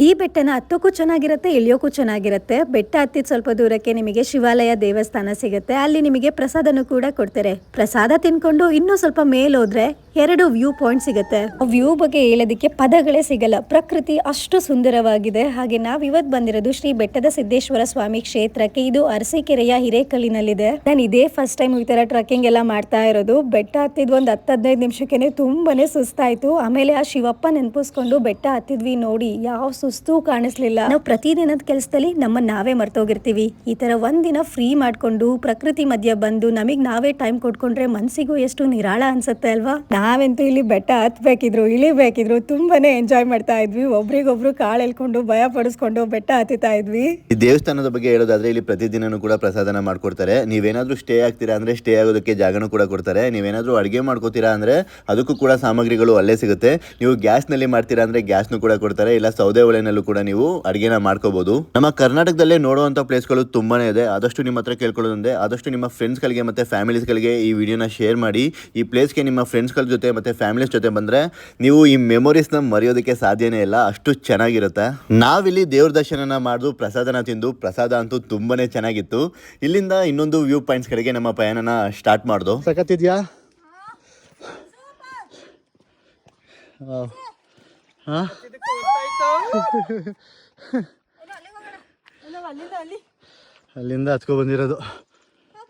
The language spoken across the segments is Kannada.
ಈ ಬೆಟ್ಟನ ಹತ್ತೋಕ್ಕೂ ಚೆನ್ನಾಗಿರುತ್ತೆ, ಇಳಿಯೋಕ್ಕೂ ಚೆನ್ನಾಗಿರುತ್ತೆ. ಬೆಟ್ಟ ಹತ್ತಿದ ಸ್ವಲ್ಪ ದೂರಕ್ಕೆ ನಿಮಗೆ ಶಿವಾಲಯ ದೇವಸ್ಥಾನ ಸಿಗುತ್ತೆ. ಅಲ್ಲಿ ನಿಮಗೆ ಪ್ರಸಾದನೂ ಕೂಡ ಕೊಡ್ತಾರೆ. ಪ್ರಸಾದ ತಿನ್ಕೊಂಡು ಇನ್ನೂ ಸ್ವಲ್ಪ ಮೇಲ್ ಹೋದ್ರೆ 2 ವ್ಯೂ ಪಾಯಿಂಟ್ ಸಿಗುತ್ತೆ. ವ್ಯೂ ಬಗ್ಗೆ ಹೇಳೋದಕ್ಕೆ ಪದಗಳೇ ಸಿಗಲ್ಲ. ಪ್ರಕೃತಿ ಅಷ್ಟು ಸುಂದರವಾಗಿದೆ. ಹಾಗೆ ನಾವ್ ಇವತ್ತು ಬಂದಿರೋದು ಶ್ರೀ ಬೆಟ್ಟದ ಸಿದ್ದೇಶ್ವರ ಸ್ವಾಮಿ ಕ್ಷೇತ್ರಕ್ಕೆ. ಇದು ಅರಸೀಕೆರೆಯ ಹಿರೇಕಲ್ಲಿನಲ್ಲಿದೆ. ನಾನು ಇದೇ ಫಸ್ಟ್ ಟೈಮ್ ಈ ತರ ಟ್ರೆಕ್ಕಿಂಗ್ ಎಲ್ಲ ಮಾಡ್ತಾ ಇರೋದು. ಬೆಟ್ಟ ಹತ್ತಿದ್ ಒಂದು 10-15 ನಿಮಿಷಕ್ಕೆ ತುಂಬಾನೇ ಸುಸ್ತಾಯ್ತು. ಆಮೇಲೆ ಆ ಶಿವಪ್ಪ ನೆನಪಿಸ್ಕೊಂಡು ಬೆಟ್ಟ ಹತ್ತಿದ್ವಿ. ನೋಡಿ ಯಾವ ಸುಸ್ತು ಕಾಣಿಸ್ಲಿಲ್ಲ. ನಾವು ಪ್ರತಿದಿನದ ಕೆಲಸದಲ್ಲಿ ನಮ್ಮನ್ನ ನಾವೇ ಮರ್ತೋಗಿರ್ತೀವಿ. ಈ ತರ ಒಂದಿನ ಫ್ರೀ ಮಾಡ್ಕೊಂಡು ಪ್ರಕೃತಿ ಮಧ್ಯ ಬಂದು ನಮಗ್ ನಾವೇ ಟೈಮ್ ಕೊಟ್ಕೊಂಡ್ರೆ ಮನ್ಸಿಗೂ ಎಷ್ಟು ನಿರಾಳ ಅನ್ಸುತ್ತೆ ಅಲ್ವಾ. ನಾವಂತೂ ಇಲ್ಲಿ ಬೆಟ್ಟ ಹತ್ಬೇಕಿದ್ರು ಇಳಿಬೇಕಿದ್ರು ತುಂಬಾನೇ ಎಂಜಾಯ್ ಮಾಡ್ತಾ ಇದ್ವಿ. ಒಬ್ರಿಗೊಬ್ರು ಕಾಳು ಎಳ್ಕೊಂಡು ಭಯ ಪಡಿಸ್ಕೊಂಡು ಬೆಟ್ಟ ಹತ್ತಿತಾ ಇದ್ವಿ. ಈ ದೇವಸ್ಥಾನದ ಬಗ್ಗೆ ಹೇಳೋದಾದ್ರೆ ಇಲ್ಲಿ ಪ್ರತಿದಿನನೂ ಕೂಡ ಪ್ರಸಾದನ ಮಾಡ್ಕೊಡ್ತಾರೆ. ನೀವೇನಾದ್ರೂ ಸ್ಟೇ ಆಗ್ತೀರಾ ಅಂದ್ರೆ ಸ್ಟೇ ಆಗೋದಕ್ಕೆ ಜಾಗನೂ ಕೂಡ ಕೊಡ್ತಾರೆ. ನೀವೇನಾದ್ರೂ ಅಡುಗೆ ಮಾಡ್ಕೋತೀರಾ ಅಂದ್ರೆ ಅದಕ್ಕೂ ಕೂಡ ಸಾಮಗ್ರಿಗಳು ಅಲ್ಲೇ ಸಿಗುತ್ತೆ. ನೀವು ಗ್ಯಾಸ್ ನಲ್ಲಿ ಮಾಡ್ತೀರಾ ಅಂದ್ರೆ ಗ್ಯಾಸ್ನು ಕೂಡ ಕೊಡ್ತಾರೆ. ಇಲ್ಲ ಸೌದೆ ಒಲೆನಲ್ಲೂ ಕೂಡ ನೀವು ಅಡುಗೆನ ಮಾಡ್ಕೋಬಹುದು. ನಮ್ಮ ಕರ್ನಾಟಕದಲ್ಲೇ ನೋಡುವಂತ ಪ್ಲೇಸ್ಗಳು ತುಂಬಾನೇ ಇದೆ. ಆದಷ್ಟು ನಿಮ್ಮ ಹತ್ರ ಕೇಳ್ಕೊಳ್ಳೋದಂದ್ರೆ ಆದಷ್ಟು ನಿಮ್ಮ ಫ್ರೆಂಡ್ಸ್ ಗಳಿಗೆ ಮತ್ತೆ ಫ್ಯಾಮಿಲೀಸ್ ಗಳಿಗೆ ಈ ವಿಡಿಯೋನ ಶೇರ್ ಮಾಡಿ. ಈ ಪ್ಲೇಸ್ಗೆ ನಿಮ್ಮ ಫ್ರೆಂಡ್ಸ್ ಗಳ ಜೊತೆ ಮತ್ತೆ ಫ್ಯಾಮಿಲೀಸ್ ಜೊತೆ ಬಂದ್ರೆ ನೀವು ಈ ಮೆಮೊರೀಸ್ ನ ಮರೆಯೋದಕ್ಕೆ ಸಾಧ್ಯನೇ ಇಲ್ಲ. ಅಷ್ಟು ಚೆನ್ನಾಗಿರುತ್ತೆ. ನಾವಿಲ್ಲಿ ದೇವ್ರ ದರ್ಶನ ಮಾಡಿದು ಪ್ರಸಾದನ ತಿಂದು ಪ್ರಸಾದ ಅಂತೂ ತುಂಬಾನೇ ಚೆನ್ನಾಗಿತ್ತು. ಇಲ್ಲಿಂದ ಇನ್ನೊಂದು ವ್ಯೂ ಪಾಯಿಂಟ್ಸ್ ಕಡೆಗೆ ನಮ್ಮ ಪಯಣನ ಸ್ಟಾರ್ಟ್ ಮಾಡ್ದು. ಸಕತ್ತಿದ್ಯಾ? ಅಲ್ಲಿಂದ ಹತ್ಕೊ ಬಂದಿರೋದು.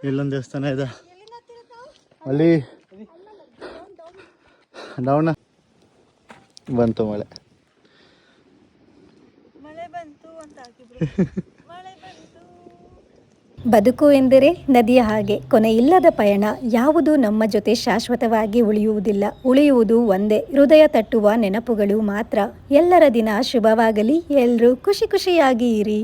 ಇಲ್ಲೊಂದು ದೇವಸ್ಥಾನ ಇದೆ ಅಲ್ಲಿ. ಡೌನ್ ಬಂತು ಮಳೆ ಬಂತು ಅಂತ ಬದುಕು ಎಂದರೆ ನದಿಯ ಹಾಗೆ ಕೊನೆ ಇಲ್ಲದ ಪಯಣ. ಯಾವುದು ನಮ್ಮ ಜೊತೆ ಶಾಶ್ವತವಾಗಿ ಉಳಿಯುವುದಿಲ್ಲ. ಉಳಿಯುವುದು ಒಂದೇ, ಹೃದಯ ತಟ್ಟುವ ನೆನಪುಗಳು ಮಾತ್ರ. ಎಲ್ಲರ ದಿನ ಶುಭವಾಗಲಿ. ಎಲ್ಲರೂ ಖುಷಿಯಾಗಿ ಇರಿ.